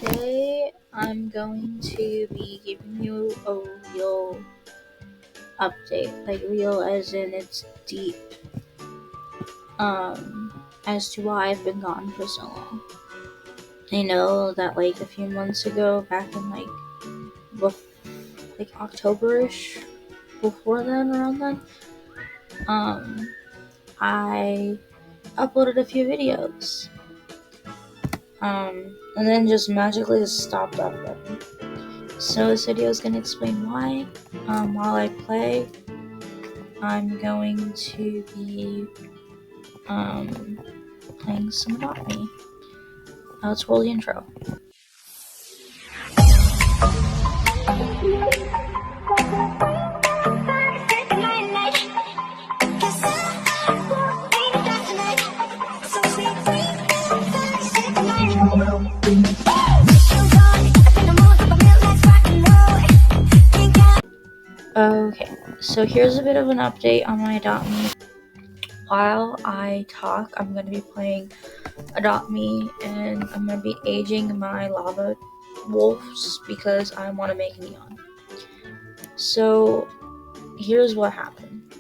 Today I'm going to be giving you a real update, like real as in it's deep, as to why I've been gone for so long. I know that like a few months ago, back in like October-ish, before then, around then, um, I uploaded a few videos, and then just magically just stopped uploading. So this video is going to explain why. While I play, I'm going to be playing some Adopt Me. Let's roll the intro. Okay, so here's a bit of an update on my Adopt Me. While I talk, I'm going to be playing Adopt Me, and I'm going to be aging my lava wolves because I want to make neon. So here's what happened.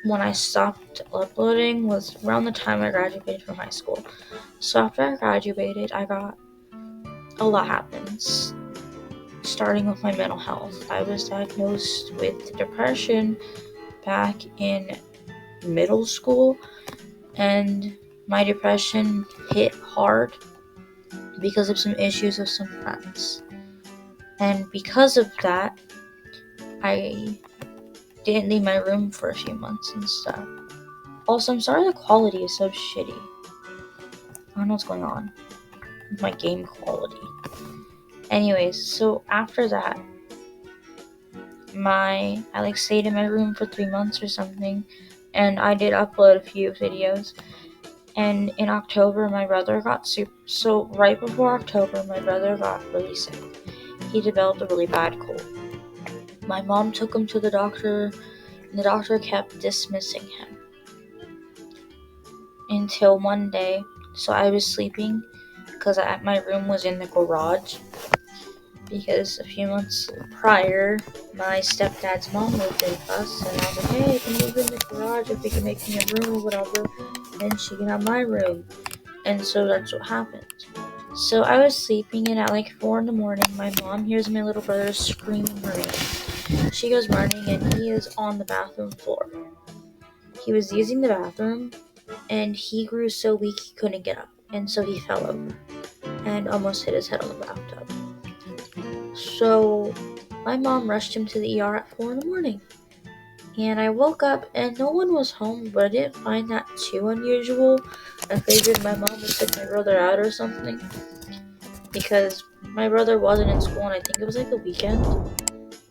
When I stopped uploading was around the time I graduated from high school. So after I graduated, a lot happened. Starting with my mental health. I was diagnosed with depression back in middle school, and my depression hit hard because of some issues with some friends. And because of that, I didn't leave my room for a few months and stuff. Also, I'm sorry the quality is so shitty. I don't know what's going on with my game quality. Anyways, so after that, I stayed in my room for 3 months or something, and I did upload a few videos. And in October, my brother got sick. So right before October, my brother got really sick. He developed a really bad cold. My mom took him to the doctor, and the doctor kept dismissing him. Until one day, so I was sleeping, because my room was in the garage, because a few months prior, my stepdad's mom moved in with us, and I was like, hey, I can move in the garage if we can make me a room or whatever, and she can have my room. And so that's what happened. So I was sleeping, and at like 4 in the morning, my mom hears my little brother screaming her name. She goes running, and he is on the bathroom floor. He was using the bathroom, and he grew so weak he couldn't get up, and so he fell over and almost hit his head on the bathtub. So my mom rushed him to the ER at 4 in the morning. And I woke up and no one was home, but I didn't find that too unusual. I figured my mom would took my brother out or something, because my brother wasn't in school, and I think it was like the weekend.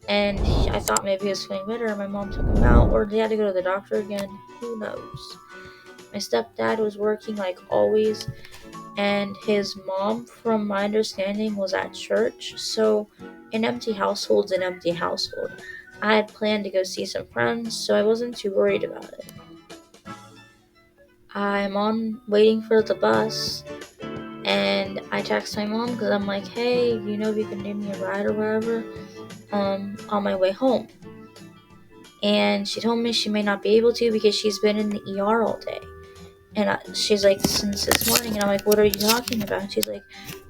And I thought maybe he was feeling better, and my mom took him out, or they had to go to the doctor again. Who knows? My stepdad was working like always, and his mom, from my understanding, was at church. So an empty household's an empty household. I had planned to go see some friends, so I wasn't too worried about it. I'm waiting for the bus, and I text my mom because I'm like, hey, if you can give me a ride or whatever, on my way home. And she told me she may not be able to because she's been in the ER all day. And she's like, since this morning. And I'm like, what are you talking about? And she's like,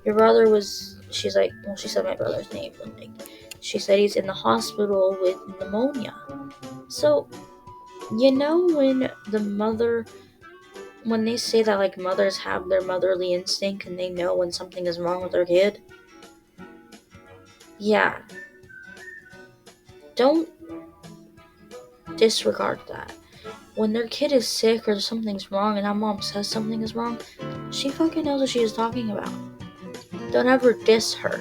your brother was, she's like, well, she said my brother's name. But like, she said he's in the hospital with pneumonia. So, when they say that like mothers have their motherly instinct and they know when something is wrong with their kid? Yeah. Don't disregard that. When their kid is sick or something's wrong and that mom says something is wrong, she fucking knows what she is talking about. Don't ever diss her.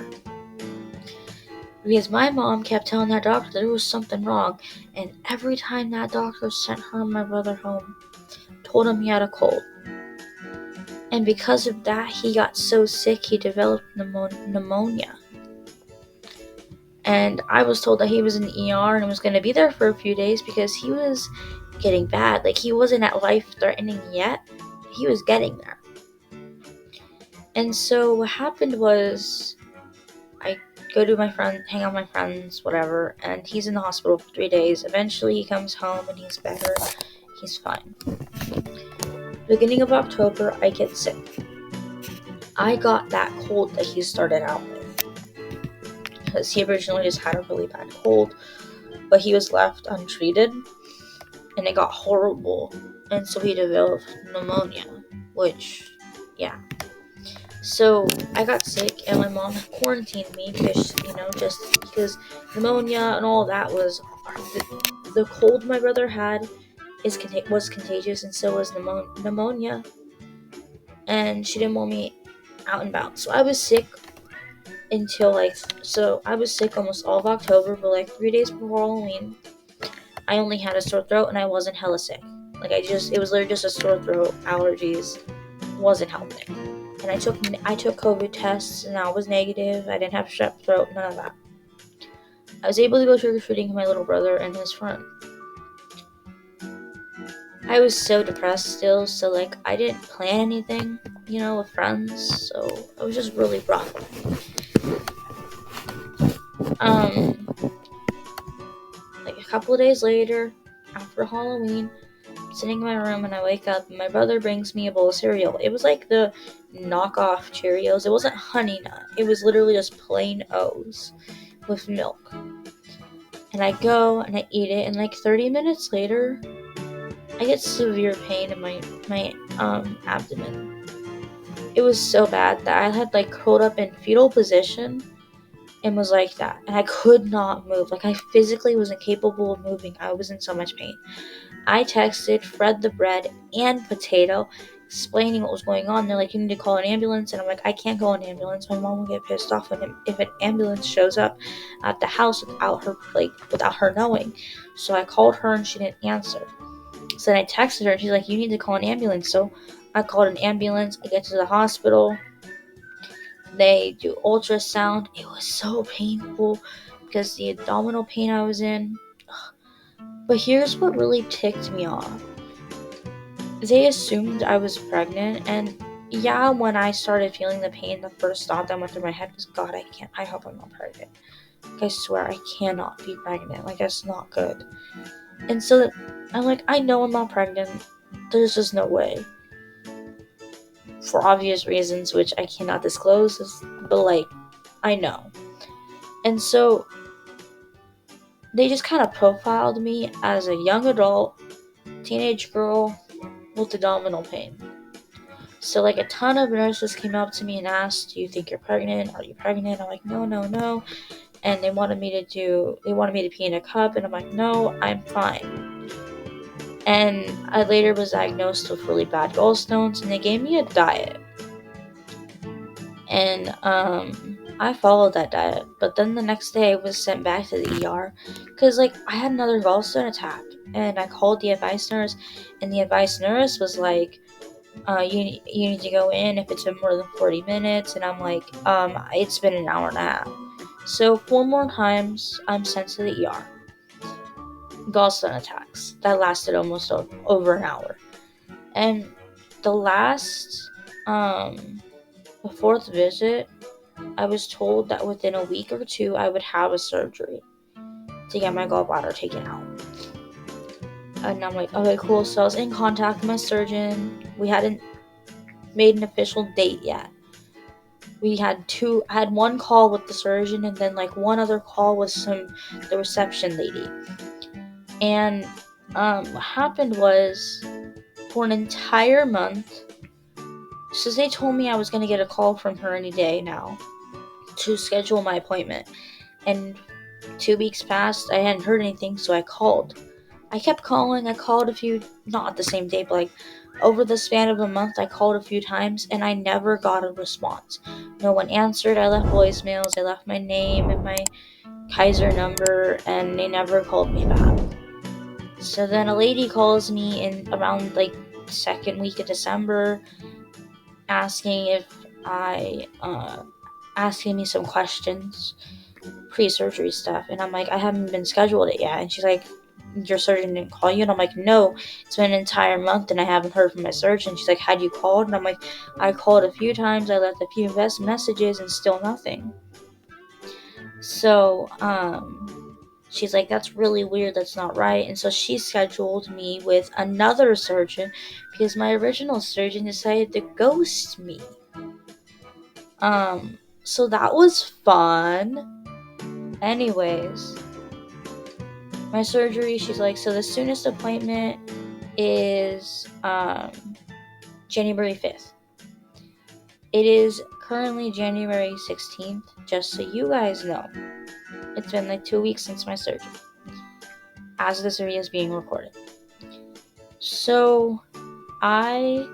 Because my mom kept telling that doctor there was something wrong, and every time that doctor sent her and my brother home, told him he had a cold. And because of that, he got so sick he developed pneumonia. And I was told that he was in the ER and was going to be there for a few days because he was getting bad. Like, he wasn't at life-threatening yet. he was getting there. And so what happened was I go to my friend, hang out with my friends, whatever, and he's in the hospital for 3 days. Eventually he comes home and he's better. He's fine. Beginning of October, I get sick. I got that cold that he started out with, because he originally just had a really bad cold, but he was left untreated, and it got horrible, and so he developed pneumonia, which, yeah. So I got sick, and my mom quarantined me because, just because pneumonia and all that was the cold my brother had was contagious, and so was pneumonia, and she didn't want me out and about. So I was sick I was sick almost all of October, but 3 days before Halloween, I only had a sore throat and I wasn't hella sick. It was literally just a sore throat, allergies, wasn't helping. And I took COVID tests and I was negative. I didn't have strep throat, none of that. I was able to go trick-or-treating with my little brother and his friend. I was so depressed still, so I didn't plan anything, with friends, so it was just really rough. A couple of days later, after Halloween, I'm sitting in my room and I wake up and my brother brings me a bowl of cereal. It was like the knockoff Cheerios. It wasn't Honey Nut. It was literally just plain O's with milk. And I go and I eat it, and 30 minutes later, I get severe pain in my abdomen. It was so bad that I had curled up in fetal position and was like that, and I could not move. I physically was incapable of moving. I was in so much pain. I texted Fred the Bread and Potato explaining what was going on. They're like, you need to call an ambulance, and I'm like, I can't call an ambulance. My mom will get pissed off if an ambulance shows up at the house without her knowing. So I called her and she didn't answer. So then I texted her and she's like, you need to call an ambulance. So I called an ambulance. I get to the hospital. They do ultrasound. It was so painful because the abdominal pain I was in. But here's what really ticked me off. They assumed I was pregnant, and yeah, when I started feeling the pain, the first thought that went through my head was, God, I hope I'm not pregnant. I swear I cannot be pregnant. That's not good. And so I'm like, I know I'm not pregnant. There's just no way. For obvious reasons, which I cannot disclose, but I know. And so they just kind of profiled me as a young adult, teenage girl with abdominal pain. So a ton of nurses came up to me and asked, do you think you're pregnant? Are you pregnant? I'm like, no. And they wanted me to pee in a cup, and I'm like, no, I'm fine. And I later was diagnosed with really bad gallstones, and they gave me a diet. And I followed that diet, but then the next day I was sent back to the ER because I had another gallstone attack, and I called the advice nurse, and the advice nurse was like, you need to go in if it's been more than 40 minutes, and I'm like, it's been an hour and a half. So 4 more times I'm sent to the ER. Gallstone attacks that lasted almost over an hour, and the fourth visit, I was told that within a week or 2 I would have a surgery to get my gallbladder taken out. And I'm like, okay, cool. So I was in contact with my surgeon. We hadn't made an official date yet. I had one call with the surgeon, and then one other call with the reception lady. And what happened was, for an entire month, so they told me I was going to get a call from her any day now to schedule my appointment. And 2 weeks passed, I hadn't heard anything, so I called. I kept calling. I called a few, not at the same day, but over the span of a month, I called a few times, and I never got a response. No one answered. I left voicemails. I left my name and my Kaiser number, and they never called me back. So then a lady calls me in around second week of December, asking me some questions, pre-surgery stuff, and I'm like, I haven't been scheduled it yet, and she's like, your surgeon didn't call you? And I'm like, no, it's been an entire month and I haven't heard from my surgeon. She's like, had you called? And I'm like, I called a few times, I left a few messages and still nothing. So, she's like, that's really weird, that's not right. And so she scheduled me with another surgeon because my original surgeon decided to ghost me. So that was fun. Anyways, my surgery, she's like, so the soonest appointment is January 5th. It is currently January 16th, just so you guys know. It's been like 2 weeks since my surgery, as this video is being recorded. So I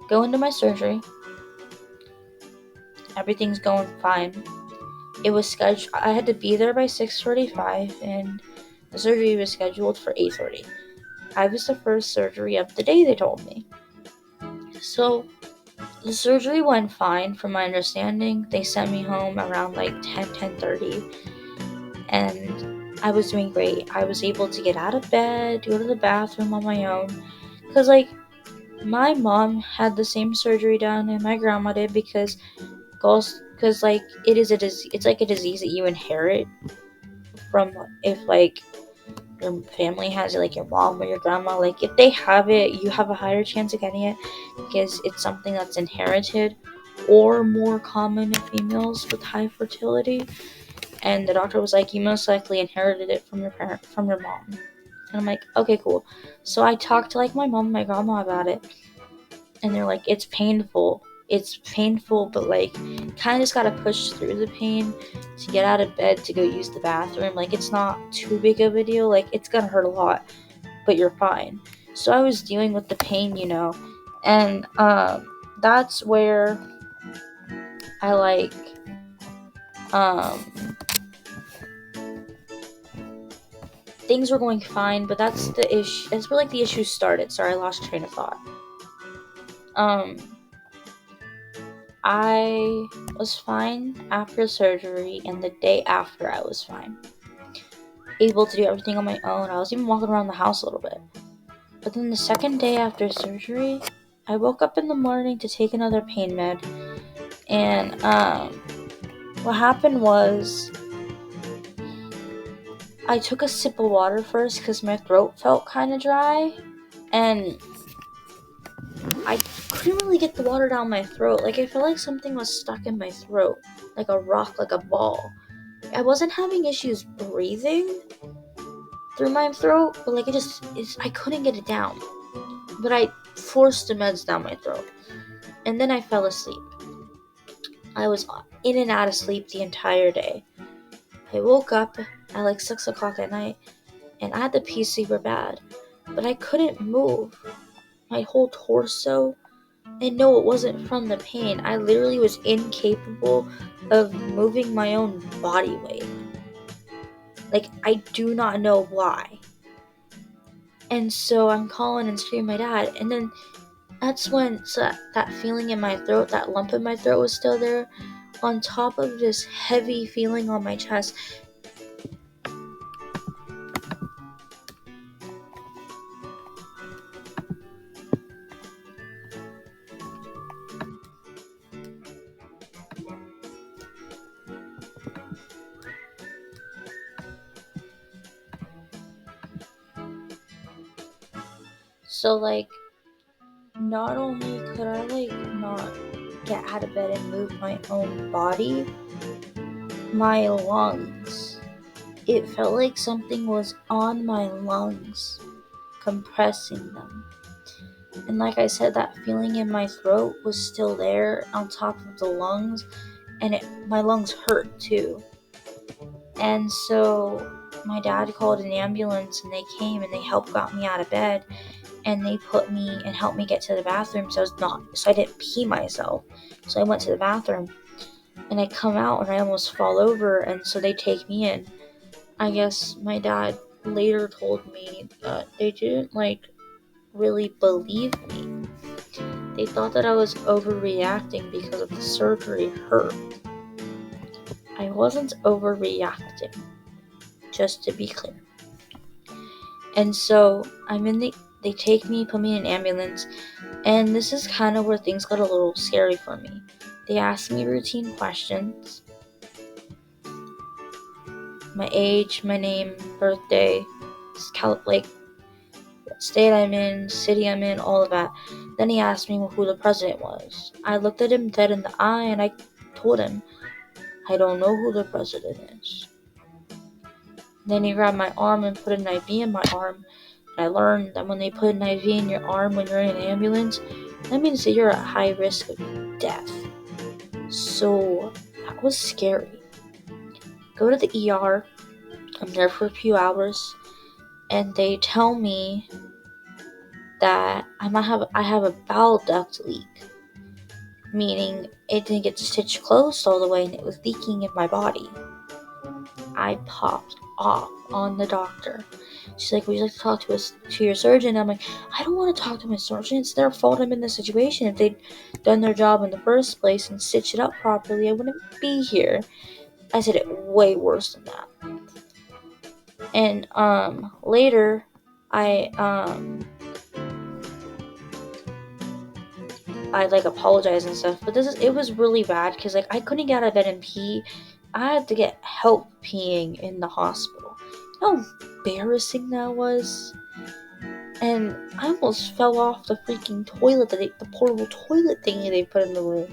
go into my surgery. Everything's going fine. It was scheduled. I had to be there by 6:45, and the surgery was scheduled for 8:30. I was the first surgery of the day, they told me. So the surgery went fine, from my understanding. They sent me home around like 10:30, and I was doing great. I was able to get out of bed, go to the bathroom on my own, because like my mom had the same surgery done, and my grandma did, because like it's like a disease that you inherit from, if like your family has it, like your mom or your grandma. Like if they have it, you have a higher chance of getting it because it's something that's inherited or more common in females with high fertility. And the doctor was like, you most likely inherited it from your mom. And I'm like, okay, cool. So I talked to like my mom and my grandma about it, and they're like, it's painful, but like kind of just gotta push through the pain to get out of bed to go use the bathroom. Like it's not too big of a deal. Like it's gonna hurt a lot, but you're fine. So I was dealing with the pain, and that's where I like things were going fine, but that's the issue. That's where like the issue started. Sorry, I lost train of thought. I was fine after surgery, and the day after I was fine. Able to do everything on my own. I was even walking around the house a little bit. But then the second day after surgery, I woke up in the morning to take another pain med, and what happened was I took a sip of water first because my throat felt kind of dry, and I couldn't really get the water down my throat. Like I felt like something was stuck in my throat, like a rock, like a ball. I wasn't having issues breathing through my throat, but like I couldn't get it down. But I forced the meds down my throat, and then I fell asleep. I was in and out of sleep the entire day. I woke up at like 6 o'clock at night, and I had to pee super bad, but I couldn't move my whole torso. And no, it wasn't from the pain. I literally was incapable of moving my own body weight. Like, I do not know why. And so I'm calling and screaming my dad, and then that's when that feeling in my throat, that lump in my throat was still there, on top of this heavy feeling on my chest. So like, not only could I like not get out of bed and move my own body, my lungs, it felt like something was on my lungs, compressing them. And like I said, that feeling in my throat was still there on top of the lungs, and my lungs hurt too. And so my dad called an ambulance, and they came and they got me out of bed, and they put me and helped me get to the bathroom so I didn't pee myself. So I went to the bathroom, and I come out and I almost fall over, and so they take me in. I guess my dad later told me that they didn't really believe me. They thought that I was overreacting because of the surgery hurt. I wasn't overreacting, just to be clear. And so they take me, put me in an ambulance, and this is kind of where things got a little scary for me. They asked me routine questions: my age, my name, birthday, like what state I'm in, city I'm in, all of that. Then he asked me who the president was. I looked at him dead in the eye and I told him, I don't know who the president is. Then he grabbed my arm and put an IV in my arm. And I learned that when they put an IV in your arm when you're in an ambulance, that means that you're at high risk of death. So that was scary. Go to the ER. I'm there for a few hours, and they tell me that I have a bowel duct leak, meaning it didn't get stitched closed all the way and it was leaking in my body. I popped off on the doctor. She's like, would you like to talk to your surgeon? I'm like, I don't want to talk to my surgeon. It's their fault I'm in this situation. If they'd done their job in the first place and stitched it up properly, I wouldn't be here. I said it way worse than that. And later I like apologized and stuff, but it was really bad because like I couldn't get out of bed and pee. I had to get help peeing in the hospital. You know how embarrassing that was? And I almost fell off the freaking toilet, the portable toilet thingy they put in the room.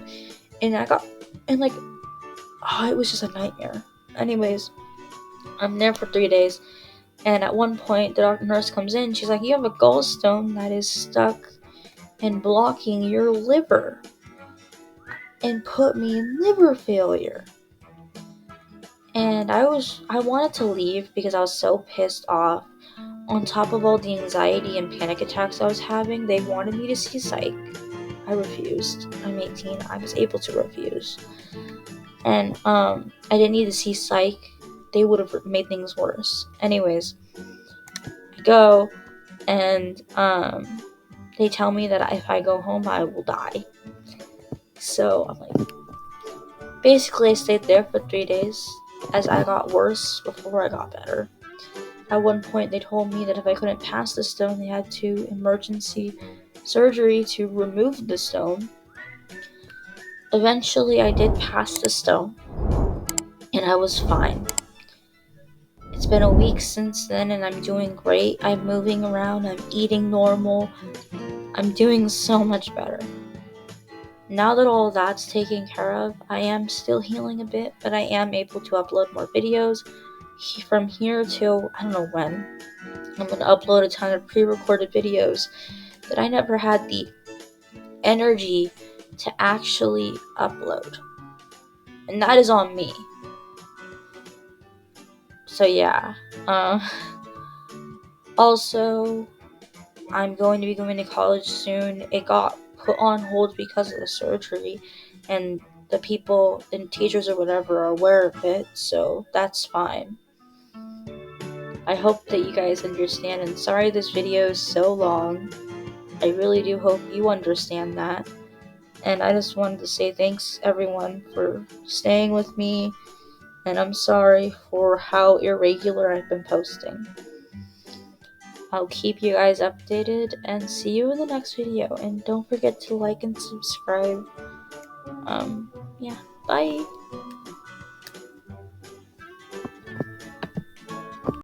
And it was just a nightmare. Anyways, I'm there for 3 days, and at one point the nurse comes in. She's like, you have a gallstone that is stuck and blocking your liver, and put me in liver failure. And I wanted to leave because I was so pissed off. On top of all the anxiety and panic attacks I was having, they wanted me to see psych. I refused. I'm 18. I was able to refuse. And I didn't need to see psych. They would have made things worse. Anyways, I go, and they tell me that if I go home, I will die. So I'm like, basically I stayed there for 3 days as I got worse before I got better. At one point they told me that if I couldn't pass the stone, they had to emergency surgery to remove the stone. Eventually I did pass the stone, and I was fine. It's been a week since then, and I'm doing great. I'm moving around, I'm eating normal, I'm doing so much better. Now that all that's taken care of, I am still healing a bit, but I am able to upload more videos. From here till I don't know when, I'm going to upload a ton of pre-recorded videos that I never had the energy to actually upload. And that is on me. So yeah. Also, I'm going to be going to college soon. It got put on hold because of the surgery, and the people and teachers or whatever are aware of it, so that's fine. I hope that you guys understand, and sorry this video is so long. I really do hope you understand that. And I just wanted to say thanks everyone for staying with me, and I'm sorry for how irregular I've been posting. I'll keep you guys updated, and see you in the next video, and don't forget to like and subscribe. Yeah, bye!